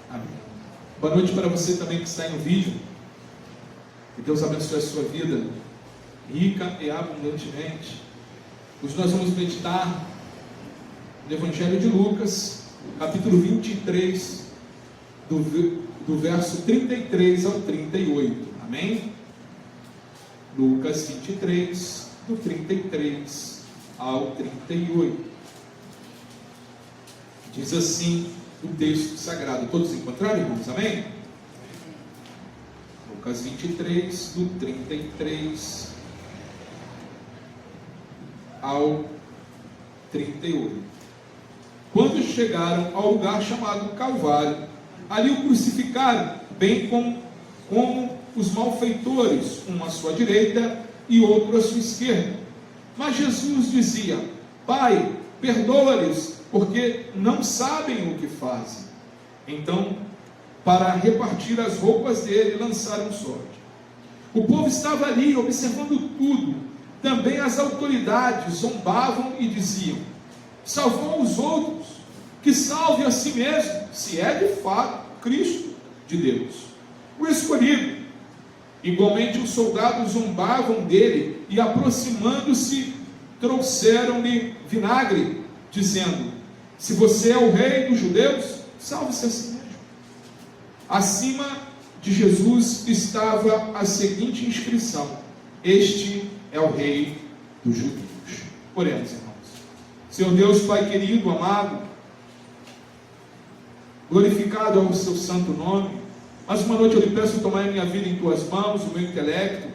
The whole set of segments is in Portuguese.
Amém. Boa noite para você também que está aí no vídeo. Que Deus abençoe a sua vida rica e abundantemente. Hoje nós vamos meditar no Evangelho de Lucas, capítulo 23, do verso 33 ao 38. Amém? Lucas 23, do 33 ao 38. Diz assim o texto sagrado. Todos encontraram, irmãos? Amém? Lucas 23, do 33 ao 38. Quando chegaram ao lugar chamado Calvário, ali o crucificaram, bem como os malfeitores, um à sua direita e outro à sua esquerda. Mas Jesus dizia: Pai, perdoa-lhes, porque não sabem o que fazem. Então, para repartir as roupas dele, lançaram sorte. O povo estava ali, observando tudo. Também as autoridades zombavam e diziam: salvou os outros, que salve a si mesmo, se é de fato Cristo de Deus, o escolhido. Igualmente os soldados zombavam dele e, aproximando-se, trouxeram-lhe vinagre, dizendo: se você é o rei dos judeus, salve-se a si mesmo. Acima de Jesus estava a seguinte inscrição: este é o rei dos judeus. Oremos, irmãos. Senhor Deus, Pai querido, amado, glorificado é o seu santo nome. Mais uma noite eu lhe peço tomar a minha vida em tuas mãos, o meu intelecto,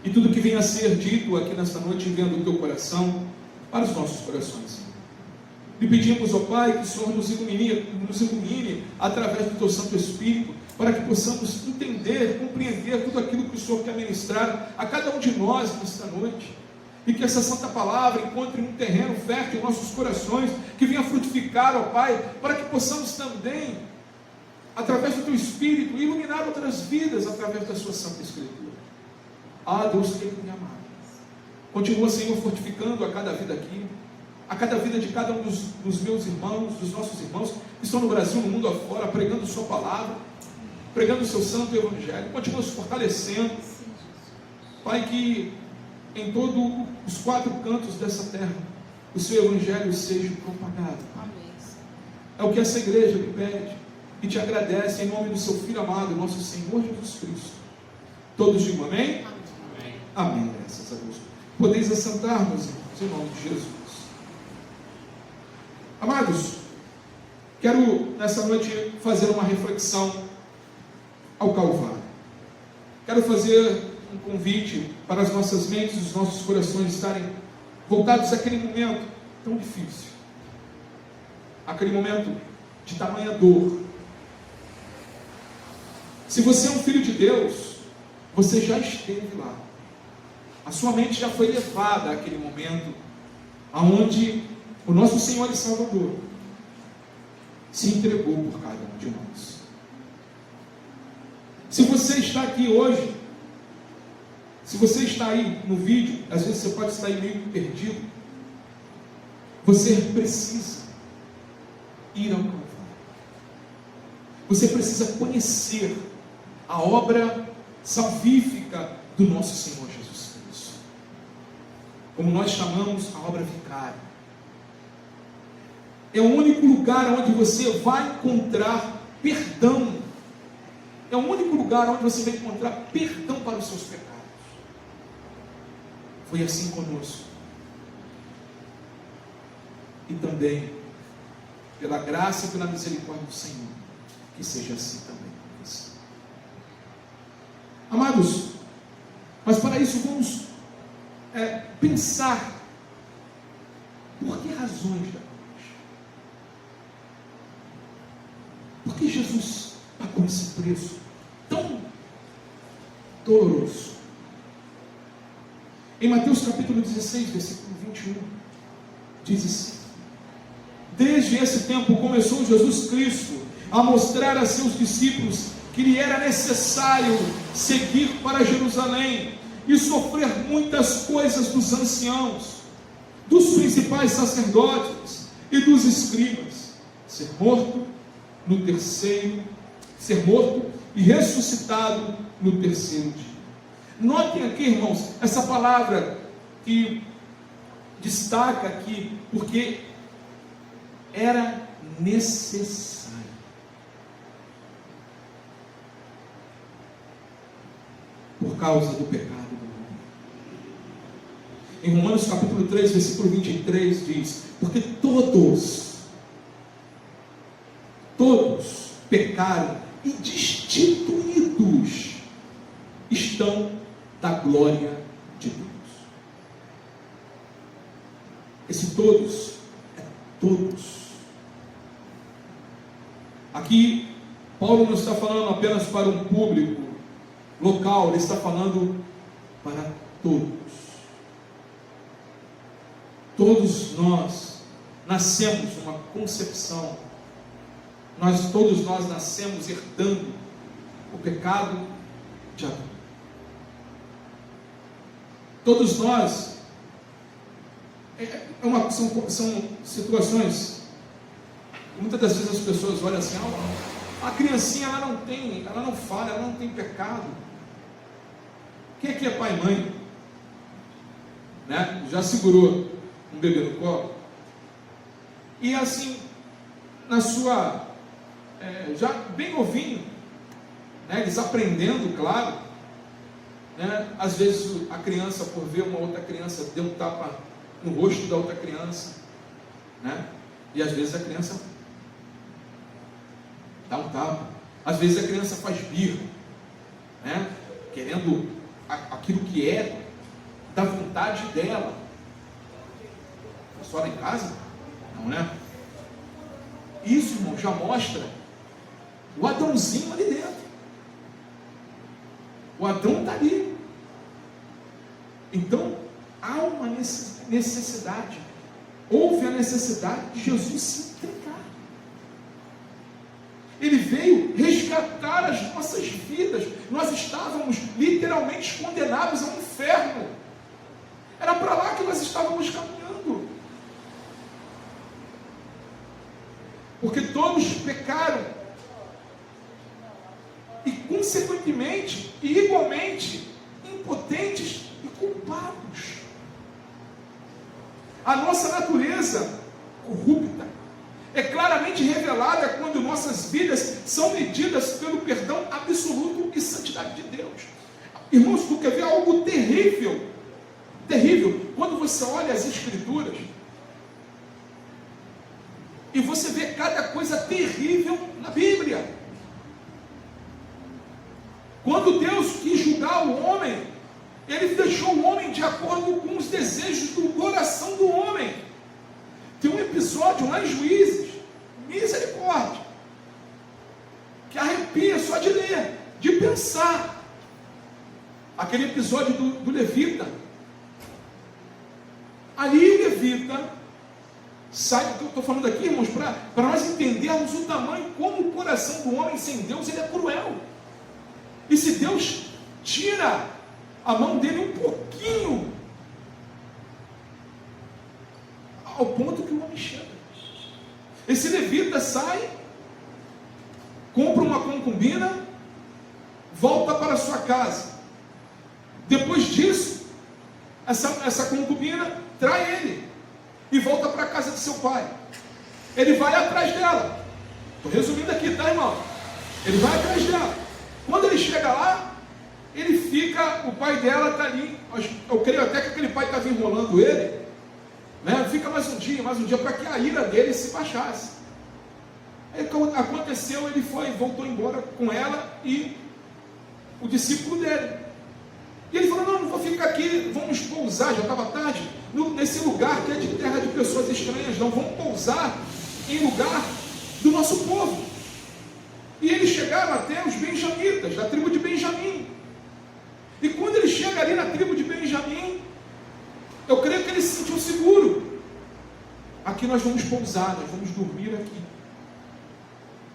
e tudo que venha a ser dito aqui nesta noite venha do teu coração para os nossos corações. Lhe pedimos, ó Pai, que o Senhor nos ilumine através do teu Santo Espírito, para que possamos entender, compreender tudo aquilo que o Senhor quer ministrar a cada um de nós nesta noite, e que essa santa palavra encontre um terreno fértil em nossos corações, que venha frutificar, ó Pai, para que possamos também, através do teu Espírito, iluminar outras vidas através da sua Santa Escritura. Ah, Deus querido e amado, continua, Senhor, fortificando a cada vida aqui, a cada vida de cada um dos meus irmãos, dos nossos irmãos que estão no Brasil, no mundo afora, pregando sua palavra, pregando o seu santo evangelho. Continua se fortalecendo, Pai, que em todos os quatro cantos dessa terra o seu evangelho seja propagado. É o que essa igreja lhe pede e te agradece em nome do seu Filho amado, nosso Senhor Jesus Cristo. Todos digam amém? Amém. Amém, graças a Deus. Podeis assentar, meus irmãos, em nome de Jesus. Amados, quero nessa noite fazer uma reflexão ao Calvário. Quero fazer um convite para as nossas mentes e os nossos corações estarem voltados àquele momento tão difícil, aquele momento de tamanha dor. Se você é um filho de Deus, você já esteve lá. A sua mente já foi levada àquele momento aonde o nosso Senhor e Salvador se entregou por cada um de nós. Se você está aqui hoje, se você está aí no vídeo, às vezes você pode estar aí meio perdido, você precisa ir ao Calvário. Você precisa conhecer a obra salvífica do nosso Senhor Jesus Cristo, como nós chamamos a obra vicária. É o único lugar onde você vai encontrar perdão. É o único lugar onde você vai encontrar perdão para os seus pecados. Foi assim conosco. E também, pela graça e pela misericórdia do Senhor, que seja assim também com você. Amados, mas para isso vamos pensar por que razões da cruz. Por que Jesus pagou esse preço tão doloroso? Em Mateus capítulo 16, versículo 21, diz assim: desde esse tempo começou Jesus Cristo a mostrar a seus discípulos que lhe era necessário seguir para Jerusalém e sofrer muitas coisas dos anciãos, dos principais sacerdotes e dos escribas, ser morto no terceiro, ser morto e ressuscitado no terceiro dia. Notem aqui, irmãos, essa palavra que destaca aqui, porque era necessário. Por causa do pecado do homem. Em Romanos capítulo 3, versículo 23 diz: porque todos pecaram e destituídos estão da glória de Deus. Esse todos é todos. Aqui Paulo não está falando apenas para um público local, ele está falando para todos. Todos nós nascemos uma concepção, todos nós nascemos herdando o pecado de Adão. Todos nós, são situações, muitas das vezes as pessoas olham assim: a criancinha ela não falha, ela não tem pecado. Quem aqui é pai e mãe? Né? Já segurou um bebê no colo? E assim, na sua, já bem novinho, né? Eles aprendendo, claro, né? Às vezes a criança, por ver uma outra criança, deu um tapa no rosto da outra criança, né? E às vezes a criança dá um tapa, às vezes a criança faz birra, né? Querendo aquilo que é da vontade dela. É só lá em casa? Não, né? Isso, irmão, já mostra o Adãozinho ali dentro. O Adão está ali. Então há uma necessidade. Houve a necessidade de Jesus se entregar. Ele veio resgatar as nossas vidas. Nós estávamos literalmente condenados ao inferno. Era para lá que nós estávamos caminhando. Porque todos pecaram. E consequentemente, e igualmente, impotentes e culpados. A nossa natureza corrupta é claramente revelada quando nossas vidas são medidas pelo perdão absoluto e santidade de Deus. Irmãos, tu quer ver algo terrível? Terrível. Quando você olha as Escrituras e você vê cada coisa terrível na Bíblia. Quando Deus quis julgar o homem, Ele deixou o homem de acordo com os desejos do coração do homem. Tem um episódio lá em Juízes, misericórdia, que arrepia só de ler, de pensar. Aquele episódio do levita. Ali o levita sai, eu estou falando aqui, irmãos, para nós entendermos o tamanho, como o coração do homem sem Deus, ele é cruel. E se Deus tira a mão dele um pouquinho, ao ponto que o homem chega. Esse levita sai, compra uma concubina, volta para sua casa. Depois disso, essa concubina trai ele e volta para a casa de seu pai. Ele vai atrás dela. Estou resumindo aqui, tá, irmão? Ele vai atrás dela. Quando ele chega lá, ele fica, o pai dela está ali. Eu creio até que aquele pai estava enrolando ele, né? Fica mais um dia, para que a ira dele se baixasse. Aí aconteceu, ele voltou embora com ela e o discípulo dele. E ele falou: não vou ficar aqui, vamos pousar, já estava tarde, nesse lugar que é de terra de pessoas estranhas, não, vamos pousar em lugar do nosso povo. E eles chegaram até os benjamitas, da tribo de Benjamim. E quando ele chega ali na tribo de Benjamim, eu creio que ele se sentiu seguro. Aqui nós vamos pousar, nós vamos dormir aqui.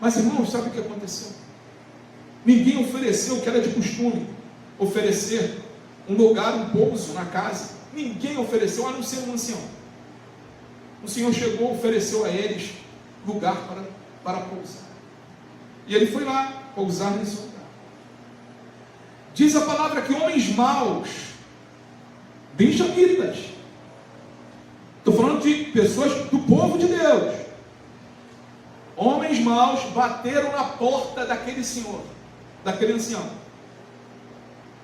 Mas, irmãos, sabe o que aconteceu? Ninguém ofereceu o que era de costume, oferecer um lugar, um pouso na casa. Ninguém ofereceu, a não ser um ancião. O Senhor chegou, ofereceu a eles lugar para pousar. E ele foi lá pousar nesse lugar. Diz a palavra que homens maus, benjamitas, estou falando de pessoas do povo de Deus, homens maus bateram na porta daquele senhor, daquele ancião.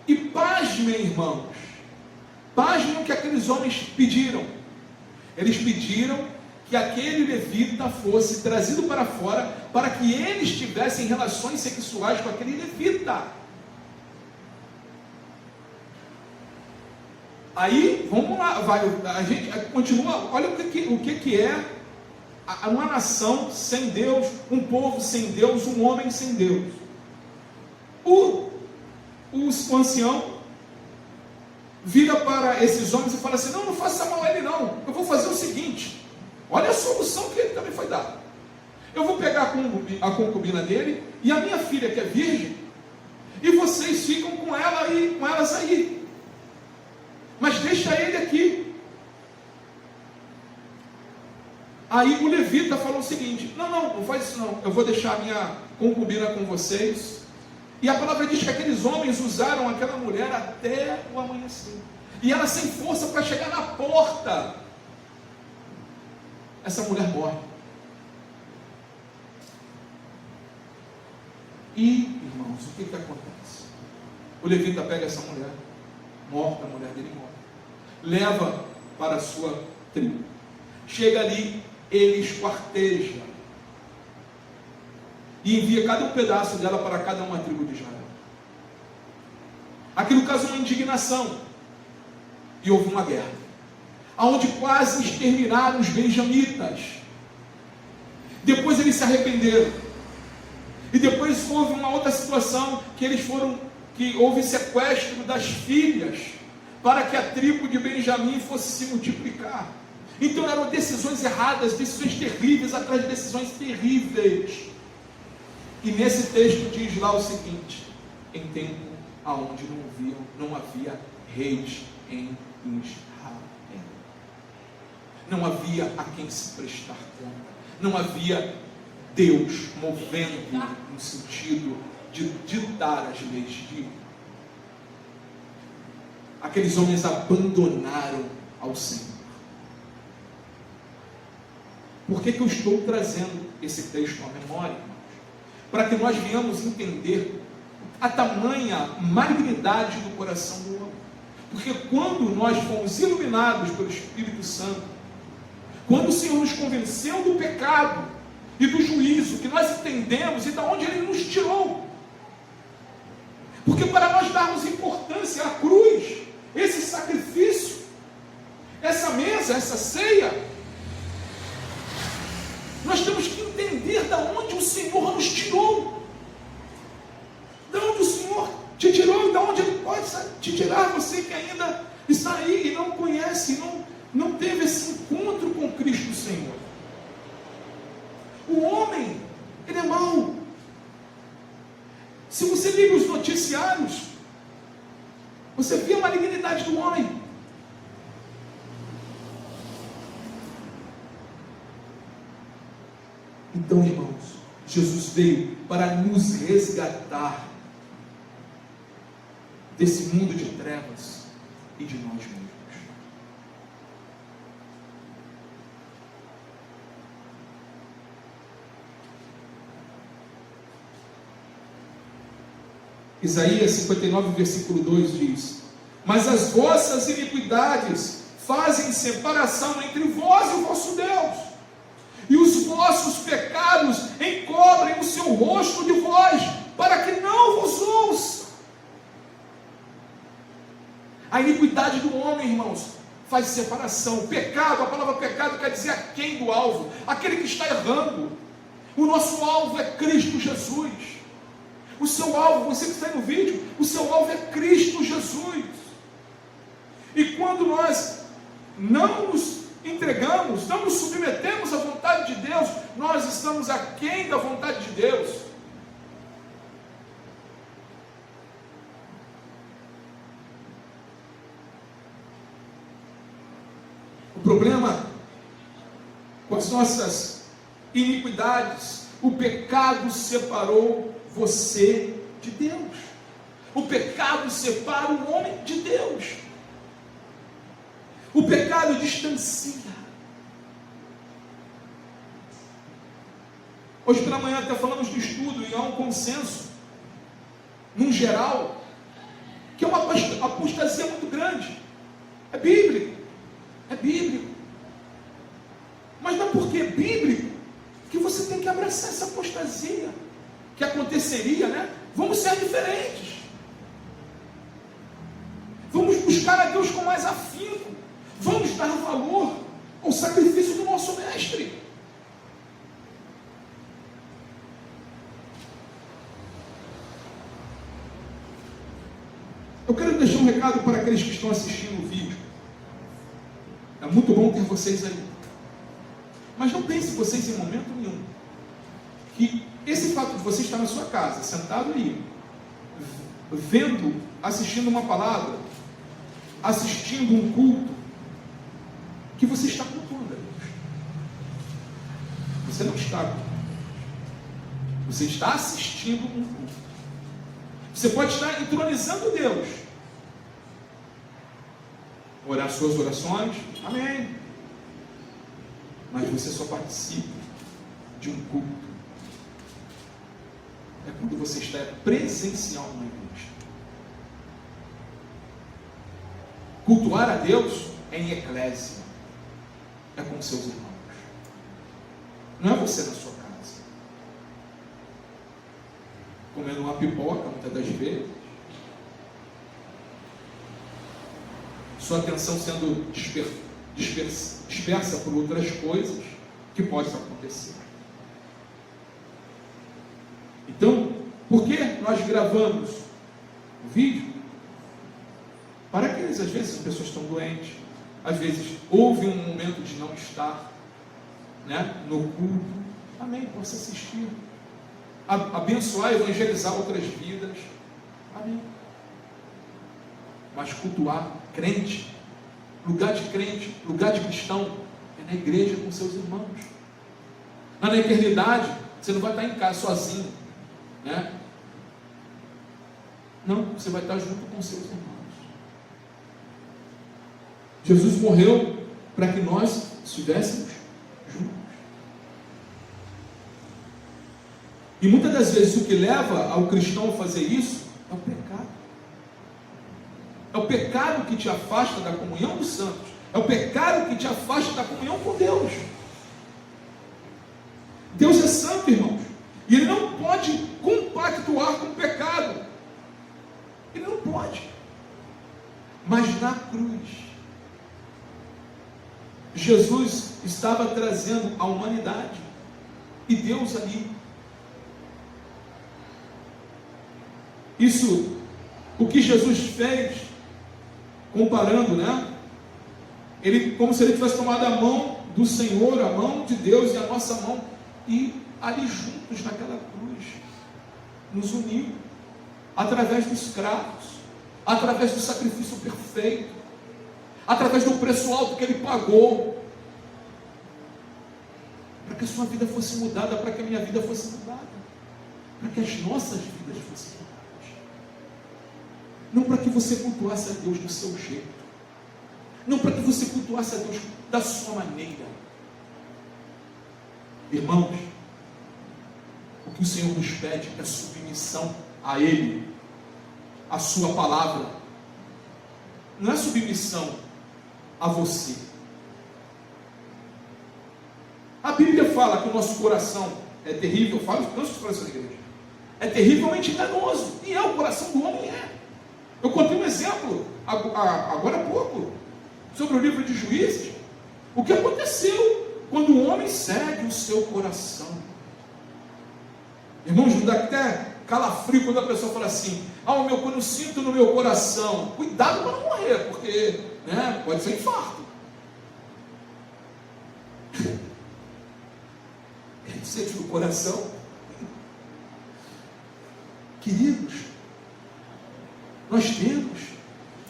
E pasmem, irmãos, pasmem o que aqueles homens pediram. Eles pediram que aquele levita fosse trazido para fora, para que eles tivessem relações sexuais com aquele levita. Aí, vamos lá, a gente continua, olha o que é uma nação sem Deus, um povo sem Deus, um homem sem Deus. O ancião vira para esses homens e fala assim: não faça mal a ele não, eu vou fazer o seguinte, olha a solução que ele também foi dar. Eu vou pegar a concubina dele e a minha filha que é virgem, e vocês ficam com elas aí, mas deixa ele aqui. Aí o levita falou o seguinte: não faz isso não, eu vou deixar a minha concubina com vocês. E a palavra diz que aqueles homens usaram aquela mulher até o amanhecer, e ela sem força para chegar na porta, essa mulher morre. E, irmãos, o que acontece? O levita pega essa mulher morta, a mulher dele morre, leva para a sua tribo. Chega ali, ele esquarteja e envia cada um pedaço dela para cada uma tribo de Israel. Aquilo causou uma indignação, e houve uma guerra, aonde quase exterminaram os benjamitas. Depois eles se arrependeram, e depois houve uma outra situação, que houve sequestro das filhas, para que a tribo de Benjamim fosse se multiplicar. Então eram decisões erradas, decisões terríveis, atrás de decisões terríveis. E nesse texto diz lá o seguinte: em tempo aonde não havia reis em Israel, não havia a quem se prestar conta, não havia Deus movendo no sentido de ditar as leis de. Aqueles homens abandonaram ao Senhor. Por que eu estou trazendo esse texto à memória, irmãos? Para que nós venhamos entender a tamanha malignidade do coração do homem. Porque quando nós fomos iluminados pelo Espírito Santo, quando o Senhor nos convenceu do pecado e do juízo, que nós entendemos e de onde Ele nos tirou. Porque para nós darmos importância à cruz, esse sacrifício, essa mesa, essa ceia, nós temos que entender de onde o Senhor nos tirou, de onde o Senhor te tirou, e de onde Ele pode te tirar. Você que ainda está aí e não conhece, não teve esse encontro com Cristo Senhor. O homem, ele é mau. Se você liga os noticiários, você vê a malignidade do homem. Então, irmãos, Jesus veio para nos resgatar desse mundo de trevas e de nós mesmos. Isaías 59, versículo 2 diz: mas as vossas iniquidades fazem separação entre vós e o vosso Deus, e os vossos pecados encobrem o seu rosto de vós, para que não vos ouça. A iniquidade do homem, irmãos, faz separação. Pecado, a palavra pecado quer dizer aquém do alvo, aquele que está errando. O nosso alvo é Cristo Jesus. O seu alvo, você que está aí no vídeo, o seu alvo é Cristo Jesus. E quando nós não nos entregamos, não nos submetemos à vontade de Deus, nós estamos aquém da vontade de Deus. O problema com as nossas iniquidades, o pecado separou você de Deus. O pecado separa o homem de Deus. O pecado distancia. Hoje pela manhã até falamos de estudo e há um consenso, num geral, que é uma apostasia muito grande. É bíblico. É bíblico. Mas não é porque é bíblico que você tem que abraçar essa apostasia que aconteceria, né? Vamos ser diferentes. Vamos buscar a Deus com mais afinco. Vamos dar valor ao sacrifício do nosso mestre. Eu quero deixar um recado para aqueles que estão assistindo o vídeo. É muito bom ter vocês aí. Mas não pense vocês em momento nenhum que esse fato de você estar na sua casa, sentado aí, vendo, assistindo uma palavra, assistindo um culto, que você está cultuando a Deus. Você não está cultuando. Você está assistindo um culto. Você pode estar entronizando Deus. Orar suas orações, amém. Mas você só participa de um culto. É quando você está presencial numa igreja. Cultuar a Deus é em eclésia. É com seus irmãos. Não é você na sua casa. Comendo uma pipoca, muitas das vezes. Sua atenção sendo dispersa por outras coisas que podem acontecer. Então, por que nós gravamos o vídeo? Para aqueles, às vezes, as pessoas estão doentes, às vezes houve um momento de não estar, né, no culto. Amém, possa assistir. Abençoar, evangelizar outras vidas. Amém. Mas cultuar crente, lugar de crente, lugar de cristão, é na igreja com seus irmãos. Na eternidade, você não vai estar em casa sozinho, né? Não, você vai estar junto com seus irmãos. Jesus morreu para que nós estivéssemos juntos. E muitas das vezes o que leva ao cristão a fazer isso é o pecado. É o pecado que te afasta da comunhão dos santos. É o pecado que te afasta da comunhão com Deus. Deus é santo, irmãos. E Ele não pode compactuar com o pecado. Ele não pode. Mas na cruz, Jesus estava trazendo a humanidade. E Deus ali. Isso, o que Jesus fez, comparando, né? Ele, como se ele tivesse tomado a mão do Senhor, a mão de Deus e a nossa mão, e ali juntos naquela cruz, nos uniu, através dos cravos, através do sacrifício perfeito, através do preço alto que ele pagou, para que a sua vida fosse mudada, para que a minha vida fosse mudada, para que as nossas vidas fossem mudadas. Não para que você cultuasse a Deus do seu jeito, não para que você cultuasse a Deus da sua maneira. Irmãos, o que o Senhor nos pede é submissão a Ele, a sua palavra. Não é submissão a você. A Bíblia fala que o nosso coração é terrível. Eu falo tantos corações da igreja. É terrivelmente enganoso. E o coração do homem é. Eu contei um exemplo agora há pouco sobre o livro de Juízes. O que aconteceu quando o homem segue o seu coração? Irmãos, não dá até calafrio quando a pessoa fala assim: quando eu sinto no meu coração. Cuidado para não morrer, porque, né, pode ser infarto. Ele sente no coração. Queridos, nós temos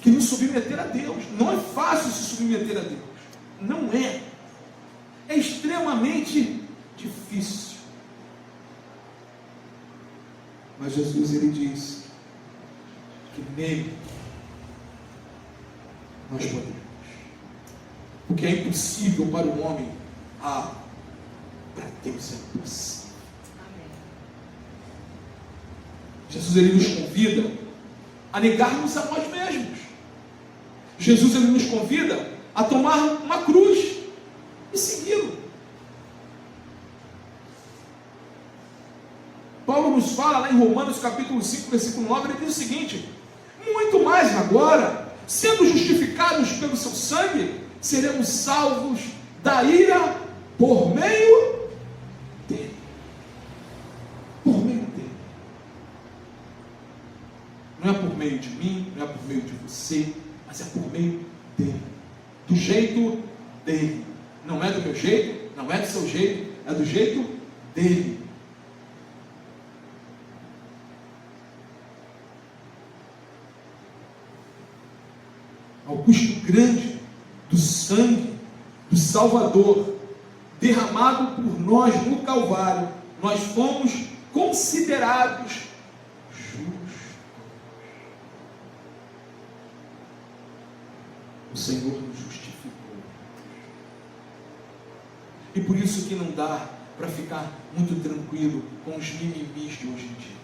que nos submeter a Deus. Não é fácil se submeter a Deus. Não é. É extremamente difícil. Mas Jesus, ele diz que nele nós podemos. O que é impossível para o homem, para Deus é possível. Jesus, ele nos convida a negarmos a nós mesmos. Jesus, ele nos convida a tomar uma cruz e segui-lo. Paulo nos fala lá em Romanos capítulo 5, versículo 9, ele diz o seguinte: muito mais agora, sendo justificados pelo seu sangue, seremos salvos da ira por meio dele. Por meio dele. Não é por meio de mim, não é por meio de você, mas é por meio dele. Do jeito dele. Não é do meu jeito, não é do seu jeito, é do jeito dele. Ao custo grande do sangue do Salvador derramado por nós no Calvário, nós fomos considerados justos. O Senhor nos justificou. E por isso que não dá para ficar muito tranquilo com os mimimis de hoje em dia.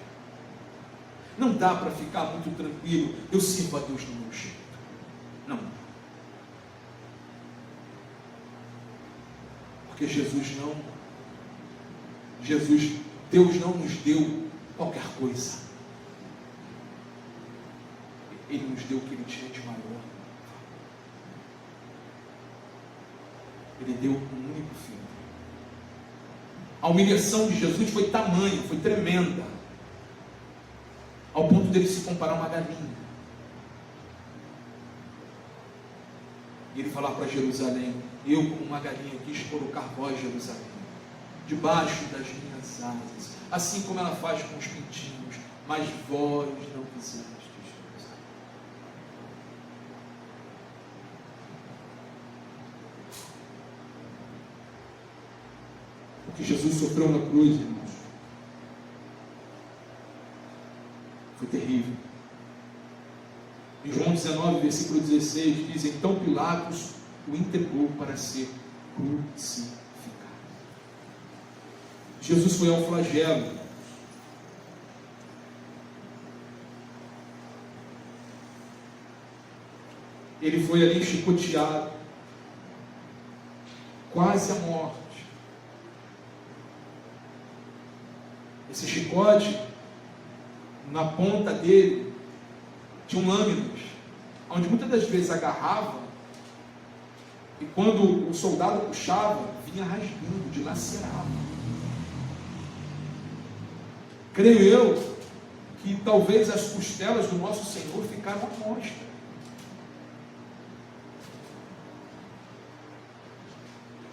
Não dá para ficar muito tranquilo, eu sirvo a Deus do meu jeito. Não. Porque Deus não nos deu qualquer coisa. Ele nos deu o que Ele tinha de maior. Ele deu um único filho. A humilhação de Jesus foi tamanha, foi tremenda, ao ponto dele se comparar a uma galinha. E ele falar para Jerusalém: eu, como uma galinha, quis colocar vós, Jerusalém, debaixo das minhas asas, assim como ela faz com os pintinhos, mas vós não quisestes. O que Jesus sofreu na cruz, irmãos, foi terrível. Em João 19, versículo 16, diz: então Pilatos o entregou para ser crucificado. Jesus foi ao flagelo. Ele foi ali chicoteado, quase à morte. Esse chicote, na ponta dele, tinham lâminas, onde muitas das vezes agarrava, e quando o soldado puxava, vinha rasgando, dilacerava. Creio eu que talvez as costelas do nosso Senhor ficaram à mostra.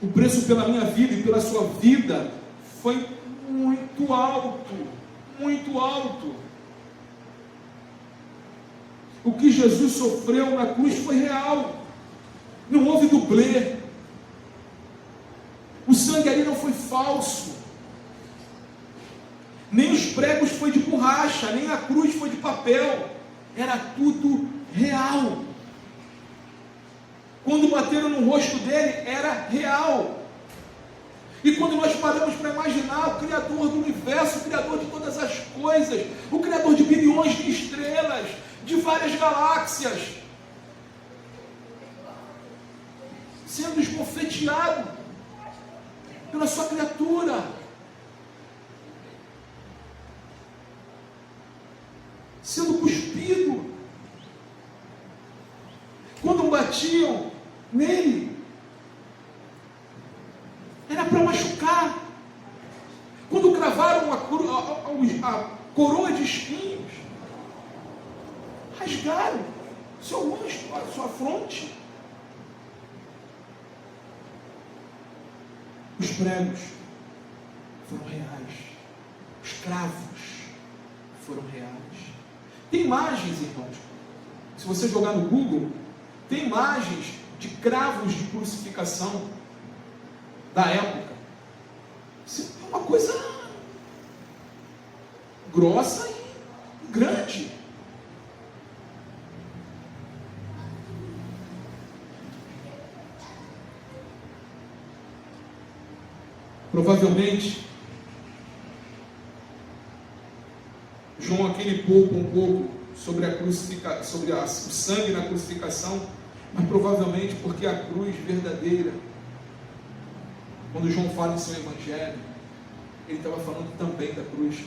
O preço pela minha vida e pela sua vida foi muito alto, muito alto. O que Jesus sofreu na cruz foi real. Não houve dublê. O sangue ali não foi falso. Nem os pregos foi de borracha, nem a cruz foi de papel. Era tudo real. Quando bateram no rosto dele, era real. E quando nós paramos para imaginar o Criador do universo, o Criador de todas as coisas, o Criador de bilhões de estrelas, de várias galáxias, sendo esbofeteado pela sua criatura, sendo cuspido, quando batiam nele, era para machucar. Quando cravaram a coroa de espinhos, rasgaram seu rosto, a sua fronte. Os pregos foram reais, os cravos foram reais. Tem imagens, irmãos, se você jogar no Google, tem imagens de cravos de crucificação da época. Isso é uma coisa grossa grande. Provavelmente, João aqui ele poupa um pouco sobre a crucificação, sobre o sangue na crucificação, mas provavelmente porque a cruz verdadeira, quando João fala em seu evangelho, ele estava falando também da cruz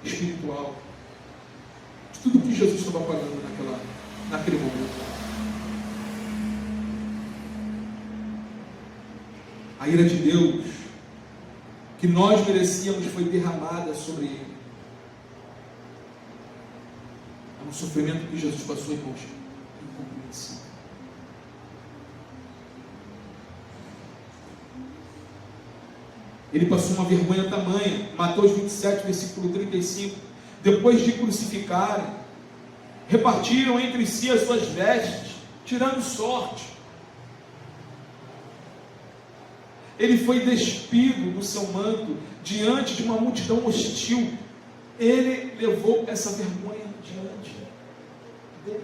espiritual, de tudo que Jesus estava pagando naquele momento. A ira de Deus, que nós merecíamos, foi derramada sobre ele. É um sofrimento que Jesus passou, irmãos, incompreensível. Ele passou uma vergonha tamanha. Mateus 27, versículo 35. Depois de crucificarem, repartiram entre si as suas vestes, tirando sorte. Ele foi despido do seu manto diante de uma multidão hostil. Ele levou essa vergonha diante deles.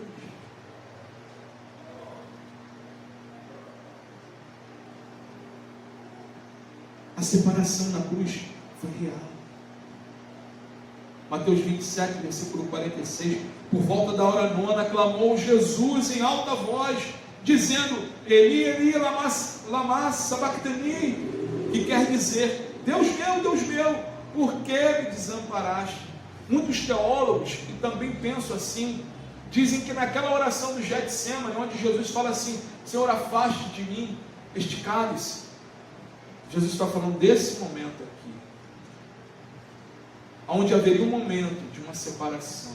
A separação na cruz foi real. Mateus 27, versículo 46. Por volta da hora nona, clamou Jesus em alta voz, dizendo: Eli, Eli, lama sabachthani, que quer dizer: Deus meu, por que me desamparaste? Muitos teólogos, que também pensam assim, dizem que naquela oração do Getsemane, onde Jesus fala assim: Senhor, afaste de mim este cálice, Jesus está falando desse momento aqui, onde haveria um momento de uma separação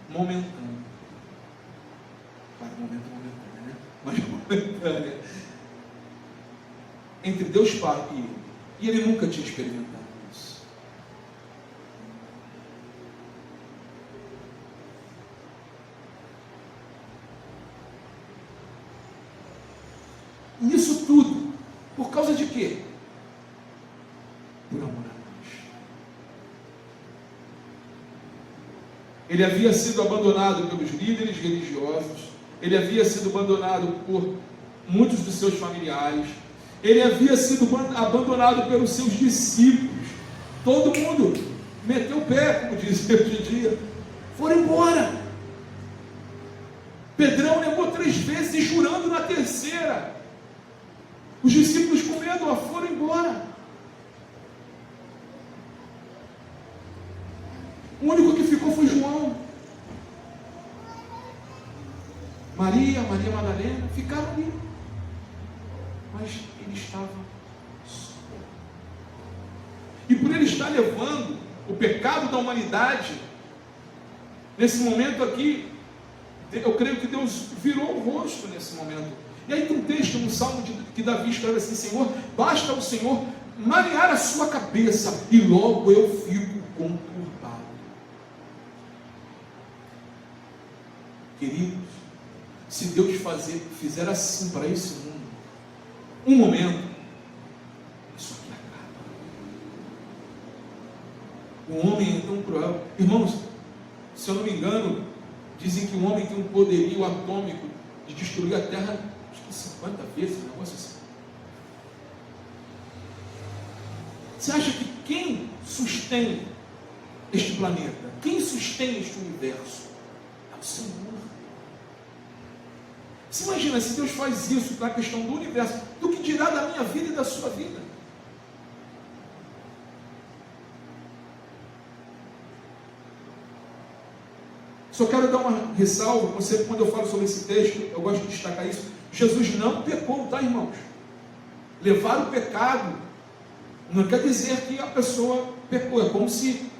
momentânea. Claro, momento momentâneo, né? Mas momentânea, entre Deus Pai e ele. E ele nunca tinha experimentado isso. E isso tudo, por causa de quê? Por amor a nós. Ele havia sido abandonado pelos líderes religiosos, ele havia sido abandonado por muitos dos seus familiares, ele havia sido abandonado pelos seus discípulos. Todo mundo meteu o pé, como diz hoje em dia, foram embora. Pedrão negou 3 vezes e jurando na terceira. Os discípulos com medo foram embora. O único que ficou foi João. Maria Madalena, ficaram ali. Mas ele estava só. E por ele estar levando o pecado da humanidade, nesse momento aqui, eu creio que Deus virou o rosto nesse momento. E aí tem um texto no Salmo que Davi escreve assim: Senhor, basta o Senhor marear a sua cabeça e logo eu fico conturbado. Queridos, se Deus fizer assim para esse mundo, um momento, isso aqui acaba. O homem é tão cruel. Irmãos, se eu não me engano, dizem que o homem tem um poderio atômico de destruir a Terra, acho que 50 vezes, um negócio assim. Você acha que quem sustém este planeta, quem sustém este universo, é o Senhor? Você imagina, se Deus faz isso na questão do universo, do que dirá da minha vida e da sua vida? Só quero dar uma ressalva, quando eu falo sobre esse texto, eu gosto de destacar isso. Jesus não pecou, tá, irmãos? Levar o pecado não quer dizer que a pessoa pecou. É como se,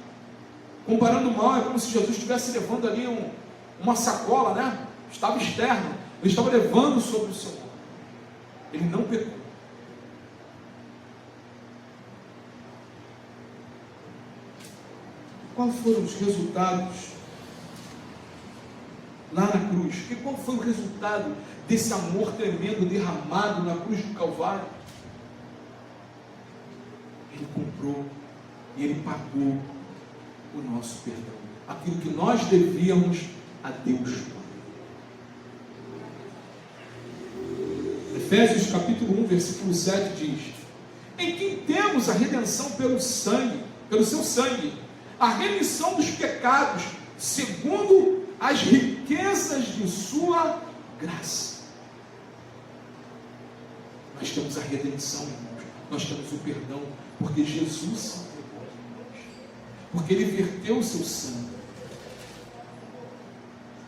comparando mal, é como se Jesus estivesse levando ali uma sacola, né? Estava externo. Ele estava levando sobre o seu corpo. Ele não pecou. Quais foram os resultados lá na cruz? E qual foi o resultado desse amor tremendo derramado na cruz do Calvário? Ele comprou e ele pagou o nosso perdão, aquilo que nós devíamos a Deus. Efésios capítulo 1, versículo 7 diz: em quem temos a redenção pelo seu sangue, a remissão dos pecados, segundo as riquezas de sua graça. Nós temos a redenção, irmãos. Nós temos o perdão, porque Jesus se entregou a nós, porque Ele verteu o seu sangue.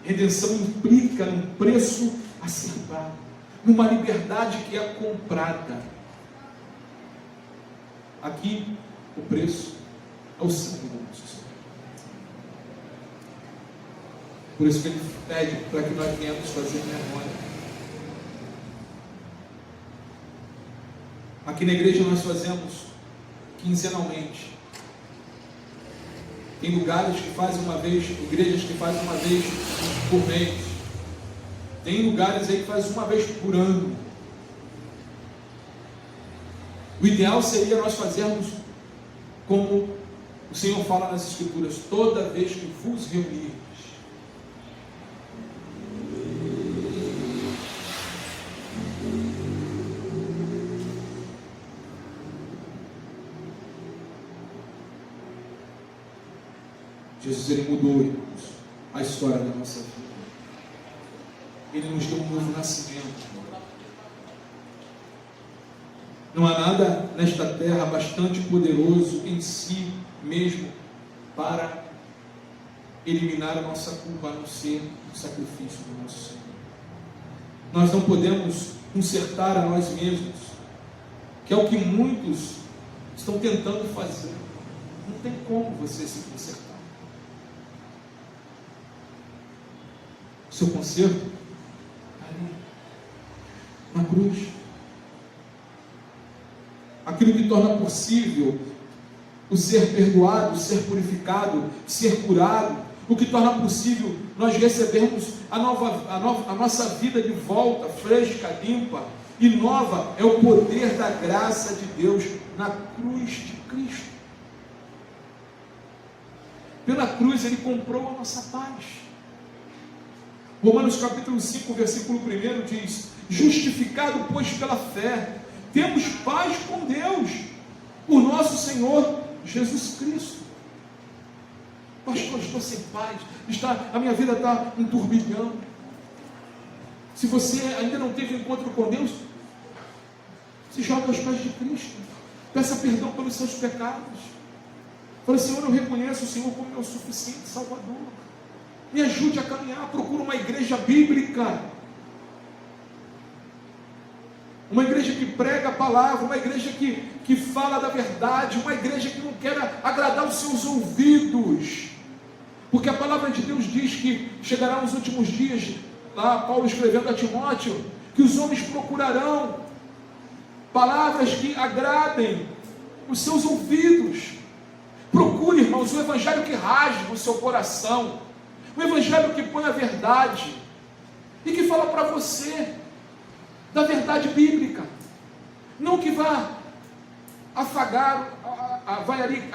Redenção implica num preço a ser pago, numa liberdade que é comprada. Aqui, o preço é o sangue do nosso Senhor. Por isso que Ele pede para que nós venhamos fazer memória. Aqui na igreja nós fazemos quinzenalmente. Tem lugares que fazem uma vez, igrejas que fazem uma vez por mês. Tem lugares aí que fazem uma vez por ano. O ideal seria nós fazermos como o Senhor fala nas Escrituras: toda vez que vos reunirdes. Jesus, Ele mudou, irmãos, a história da nossa vida. Ele nos deu um novo nascimento. Não há nada nesta terra bastante poderoso em si mesmo para eliminar a nossa culpa, a não ser o sacrifício do nosso Senhor. Nós não podemos consertar a nós mesmos, que é o que muitos estão tentando fazer. Não tem como você se consertar. O seu conserto está ali, na cruz. Aquilo que torna possível o ser perdoado, o ser purificado, ser curado, o que torna possível nós recebermos a nossa vida de volta, fresca, limpa e nova, é o poder da graça de Deus na cruz de Cristo. Pela cruz Ele comprou a nossa paz. Romanos capítulo 5, versículo 1 diz: justificado, pois, pela fé, temos paz com Deus, o nosso Senhor Jesus Cristo. Pastor, estou sem paz, a minha vida está um turbilhão. Se você ainda não teve encontro com Deus, se joga aos pés de Cristo, peça perdão pelos seus pecados. Fala: Senhor, eu reconheço o Senhor como meu suficiente Salvador. Me ajude a caminhar. Procura uma igreja bíblica, uma igreja que prega a palavra, uma igreja que fala da verdade, uma igreja que não quer agradar os seus ouvidos, porque a palavra de Deus diz que chegará nos últimos dias, lá Paulo escrevendo a Timóteo, que os homens procurarão palavras que agradem os seus ouvidos. Procure, irmãos, o evangelho que rasga o seu coração, o evangelho que põe a verdade e que fala para você da verdade bíblica, não que vá afagar, vai ali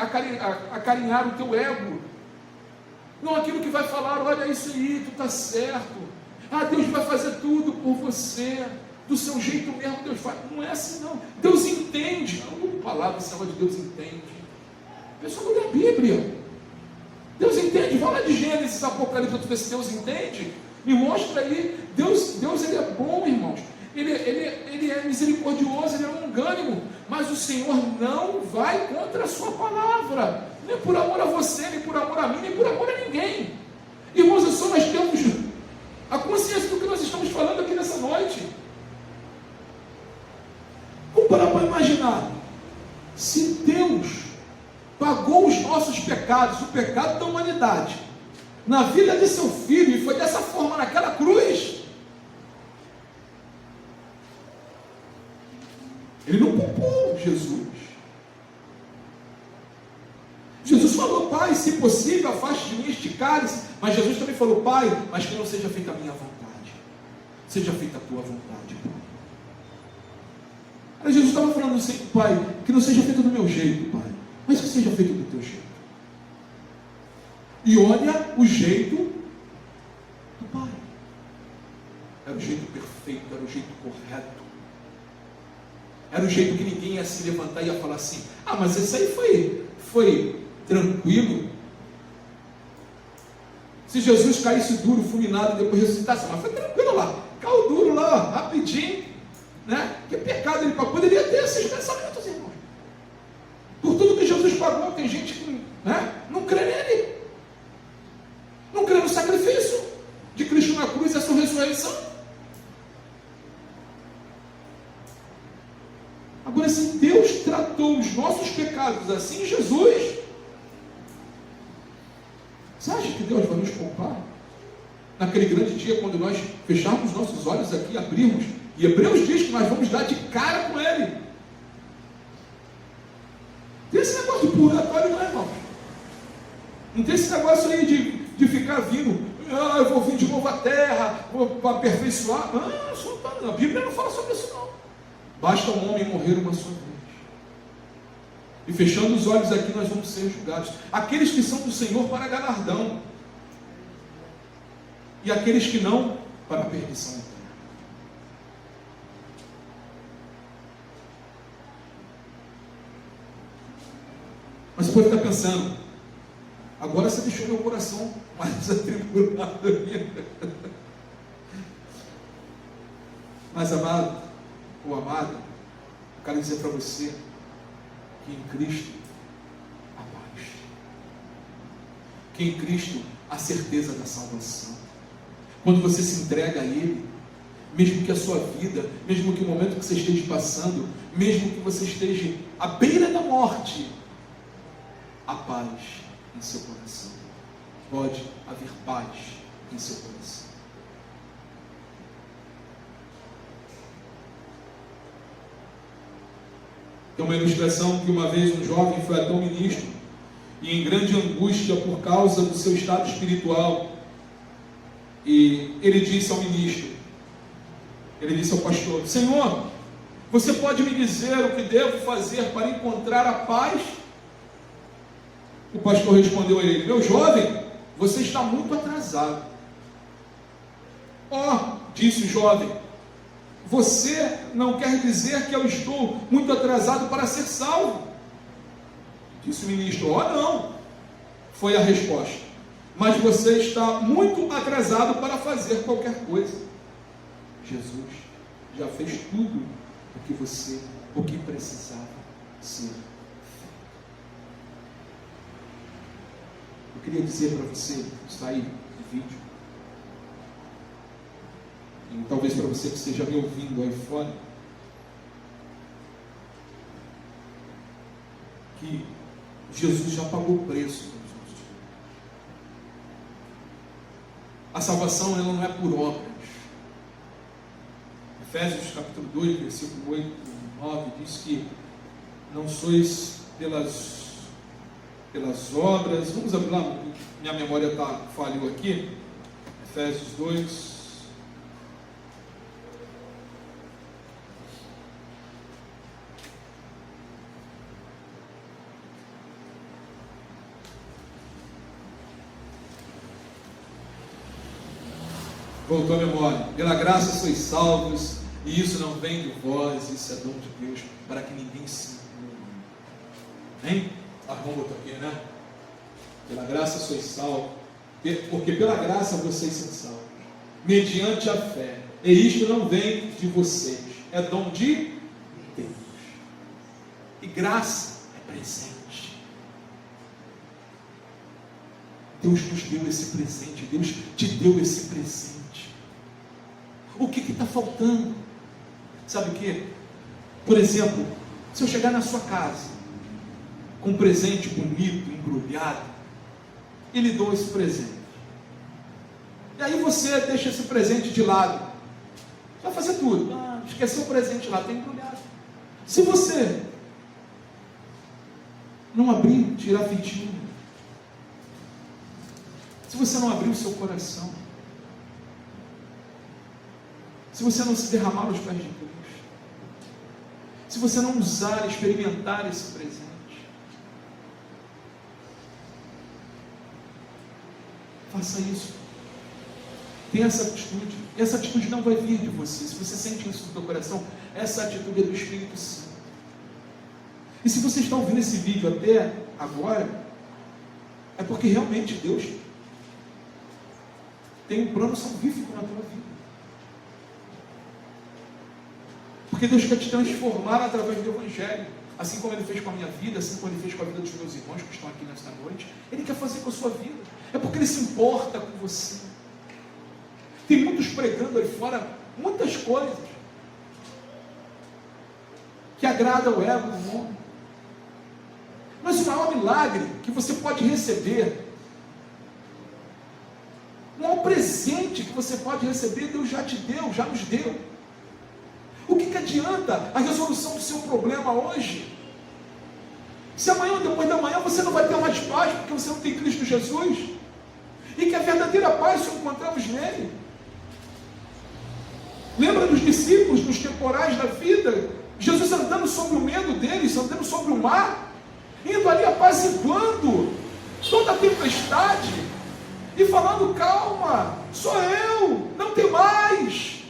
acarinhar o teu ego, não aquilo que vai falar: olha isso aí, tu está certo, Deus vai fazer tudo por você, do seu jeito mesmo Deus faz. Não é assim não. Deus entende. A palavra, esse negócio de Deus entende, a pessoa não lê a Bíblia. Deus entende, vai lá de Gênesis, Apocalipse, tu vê se Deus entende, me mostra aí. Deus Ele é bom, irmãos, Ele é misericordioso, Ele é longânimo, mas o Senhor não vai contra a sua palavra, nem por amor a você, nem por amor a mim, nem por amor a ninguém. Irmãos, é só nós temos a consciência do que nós estamos falando aqui nessa noite. Vamos parar para imaginar, se Deus pagou os nossos pecados, o pecado da humanidade, na vida de seu filho, e foi dessa forma naquela cruz, Ele não poupou Jesus. Jesus falou: Pai, se possível, afaste de mim este cálice. Mas Jesus também falou: Pai, mas que não seja feita a minha vontade, seja feita a tua vontade, Pai. Aí Jesus estava falando assim: Pai, que não seja feito do meu jeito, Pai, mas que seja feito do teu jeito. E olha o jeito do Pai. Era o jeito perfeito, era o jeito correto. Era o jeito que ninguém ia se levantar e ia falar assim: ah, mas isso aí foi tranquilo. Se Jesus caísse duro, fulminado e depois ressuscitasse, mas foi tranquilo lá, caiu duro lá, rapidinho, né? Que pecado ele poderia ter esses pensamentos, irmãos. Por tudo que Jesus pagou, tem gente que, né, não crê nele, não crê no sacrifício de Cristo na cruz e a sua ressurreição. Agora, se Deus tratou os nossos pecados assim, Jesus, você acha que Deus vai nos poupar? Naquele grande dia, quando nós fecharmos nossos olhos aqui, abrirmos, e Hebreus diz que nós vamos dar de cara com Ele. Tem esse negócio de purgatório, não é, irmão? Não tem esse negócio aí de ficar vindo, ah, eu vou vir de novo à terra, vou aperfeiçoar. Não, a Bíblia não fala sobre isso, não. Basta um homem morrer uma só vez. E fechando os olhos aqui, nós vamos ser julgados. Aqueles que são do Senhor para galardão. E aqueles que não, para a perdição eterna. Mas você pode estar pensando: agora você deixou meu coração mais atribulado ainda. Mas amado, ou amada, eu quero dizer para você que em Cristo há paz, que em Cristo há certeza da salvação. Quando você se entrega a Ele, mesmo que a sua vida, mesmo que o momento que você esteja passando, mesmo que você esteja à beira da morte, há paz em seu coração. Pode haver paz em seu coração. Tem uma ilustração que uma vez um jovem foi até um ministro e em grande angústia por causa do seu estado espiritual, e ele disse ao ministro, ele disse ao pastor: Senhor, você pode me dizer o que devo fazer para encontrar a paz? O pastor respondeu a ele: meu jovem, você está muito atrasado. Disse o jovem, você não quer dizer que eu estou muito atrasado para ser salvo? Disse o ministro: não, foi a resposta. Mas você está muito atrasado para fazer qualquer coisa. Jesus já fez tudo o que precisava ser feito. Eu queria dizer para você, está aí no vídeo, e talvez para você que esteja me ouvindo aí fora, que Jesus já pagou o preço pelos nossos pecados. A salvação, ela não é por obras. Efésios capítulo 2, versículo 8 e 9 diz que não sois pelas obras. Vamos abrir lá, minha memória falhou aqui. Efésios 2. Voltou a memória. Pela graça sois salvos, e isso não vem de vós, isso é dom de Deus, para que ninguém se engane. Hein? Arrumou botou aqui, né? Pela graça sois salvos, porque pela graça vocês são salvos, mediante a fé. E isto não vem de vocês, é dom de Deus. E graça é presente. Deus nos deu esse presente, Deus te deu esse presente. O que está faltando? Sabe o que? Por exemplo, se eu chegar na sua casa com um presente bonito, embrulhado, e lhe dou esse presente, e aí você deixa esse presente de lado, vai fazer tudo, esqueceu o presente lá, está embrulhado. Se você não abrir, tirar fitinho, se você não abrir o seu coração, se você não se derramar aos pés de Cristo, se você não usar, experimentar esse presente, Faça isso. Tenha essa atitude. E essa atitude não vai vir de você. Se você sente isso no seu coração, essa atitude é do Espírito Santo. E se você está ouvindo esse vídeo até agora, é porque realmente Deus tem um plano salvífico na tua vida. Porque Deus quer te transformar através do Evangelho. Assim como Ele fez com a minha vida, assim como Ele fez com a vida dos meus irmãos que estão aqui nesta noite. Ele quer fazer com a sua vida. É porque Ele se importa com você. Tem muitos pregando aí fora muitas coisas que agradam o ego do homem. Mas o maior milagre que você pode receber, o maior presente que você pode receber, Deus já te deu, já nos deu. O que adianta a resolução do seu problema hoje? Se amanhã ou depois da manhã você não vai ter mais paz, porque você não tem Cristo Jesus, e que a verdadeira paz só encontramos nele. Lembra dos discípulos, nos temporais da vida, Jesus andando sobre o medo deles, andando sobre o mar, indo ali apaziguando toda a tempestade, e falando, calma, sou eu, não tem mais.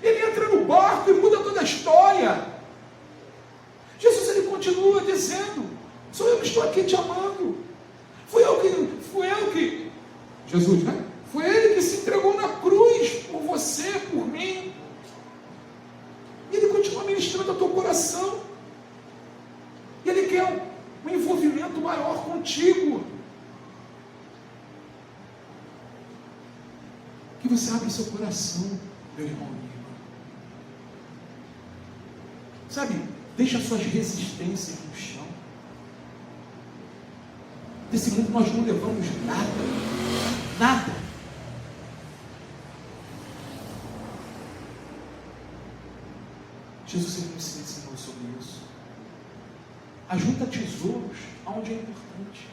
Ele entra no barco e muda toda a história. Jesus, ele continua dizendo, sou eu que estou aqui te amando. Fui eu que, Jesus, né? Foi ele que se entregou na cruz por você, por mim. E ele continua ministrando ao teu coração. E ele quer um envolvimento maior contigo. Que você abra seu coração, meu irmão e minha irmã. Sabe, deixa suas resistências no chão. Desse mundo nós não levamos nada. Nada. Jesus ele nos ensinou sobre isso. Ajunta tesouros aonde é importante,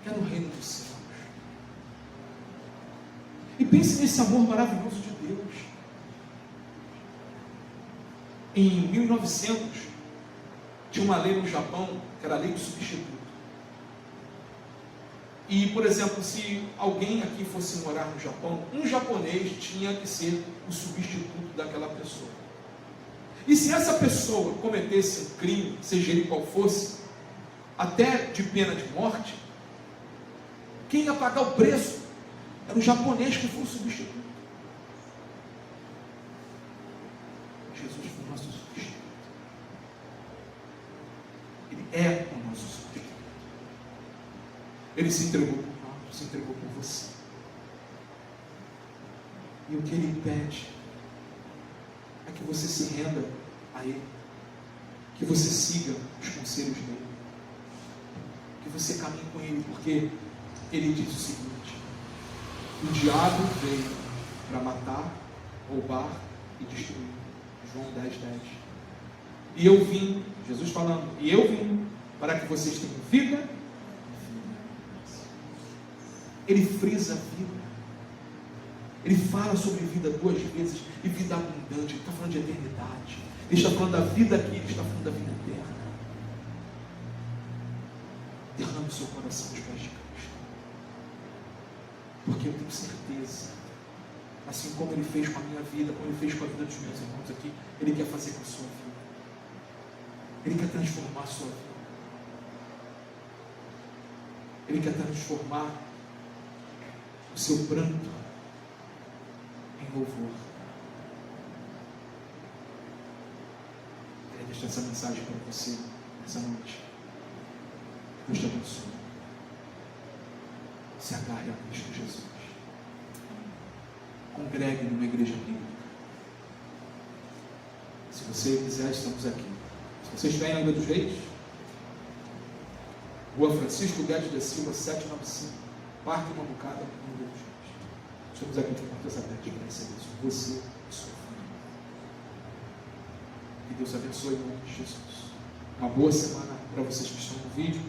que é no reino dos céus. E pense nesse amor maravilhoso de Deus. Em 1900, tinha uma lei no Japão, que era a lei do substituto. E, por exemplo, se alguém aqui fosse morar no Japão, um japonês tinha que ser o substituto daquela pessoa. E se essa pessoa cometesse um crime, seja ele qual fosse, até de pena de morte, quem ia pagar o preço era o japonês que foi o substituto. Jesus foi o nosso substituto. Ele é o nosso substituto. Ele se entregou por nós, se entregou por você. E o que Ele pede é que você se renda a Ele, que você siga os conselhos dEle, que você caminhe com Ele, porque Ele diz o seguinte: o diabo veio para matar, roubar e destruir. João 10:10. E eu vim, Jesus falando, e eu vim para que vocês tenham vida. Ele frisa a vida. Ele fala sobre vida 2 vezes, e vida abundante. Ele está falando de eternidade. Ele está falando da vida aqui, ele está falando da vida eterna. Derrame o seu coração aos pés de Cristo. Porque eu tenho certeza, assim como Ele fez com a minha vida, como Ele fez com a vida dos meus irmãos aqui, Ele quer fazer com a sua vida. Ele quer transformar a sua vida. Ele quer transformar o seu pranto em louvor. Quero deixar essa mensagem para você essa noite. Deus te abençoe. Se agarre a Cristo Jesus. Congregue numa igreja bíblica. Se você quiser, estamos aqui. Se você estiver em Angra dos Reis, Rua Francisco Guedes da Silva, 795, Parque Mambucada, Angra dos Reis. Estamos aqui com portas abertas para receber isso. Você e sua família. Que Deus abençoe em nome de Jesus. Uma boa semana para vocês que estão no vídeo.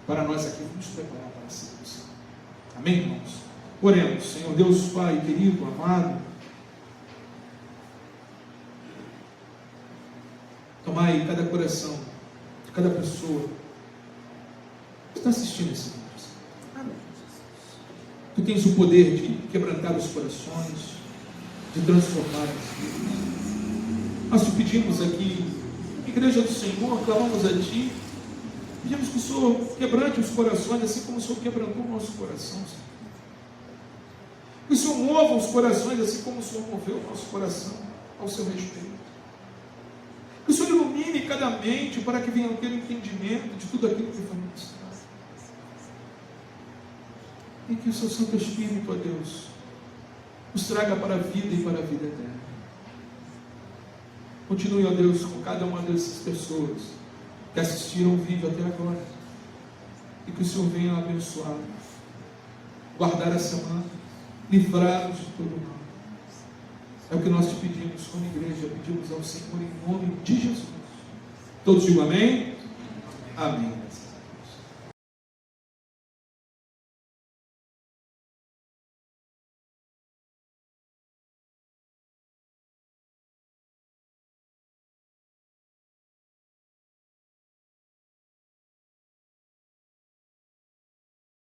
Para nós aqui, vamos nos preparar para a ceia do Senhor. Amém, irmãos? Oremos. Senhor Deus, Pai querido, amado, tomai cada coração de cada pessoa que está assistindo esse vídeo. Amém. Tu tens o poder de quebrantar os corações, de transformar as vidas. Nós te pedimos aqui, Igreja do Senhor, clamamos a Ti, pedimos que o Senhor quebrante os corações, assim como o Senhor quebrantou o nosso coração, Senhor. Que o Senhor mova os corações, assim como o Senhor moveu o nosso coração ao seu respeito. Que o Senhor ilumine cada mente para que venha ter entendimento de tudo aquilo que foi ministrado. E que o seu Santo Espírito, ó Deus, nos traga para a vida e para a vida eterna. Continue, ó Deus, com cada uma dessas pessoas que assistiram ao vídeo até agora. E que o Senhor venha abençoá-los, guardar a semana, livrá-los de todo mal. É o que nós te pedimos como igreja, pedimos ao Senhor em nome de Jesus. Todos digam amém? Amém.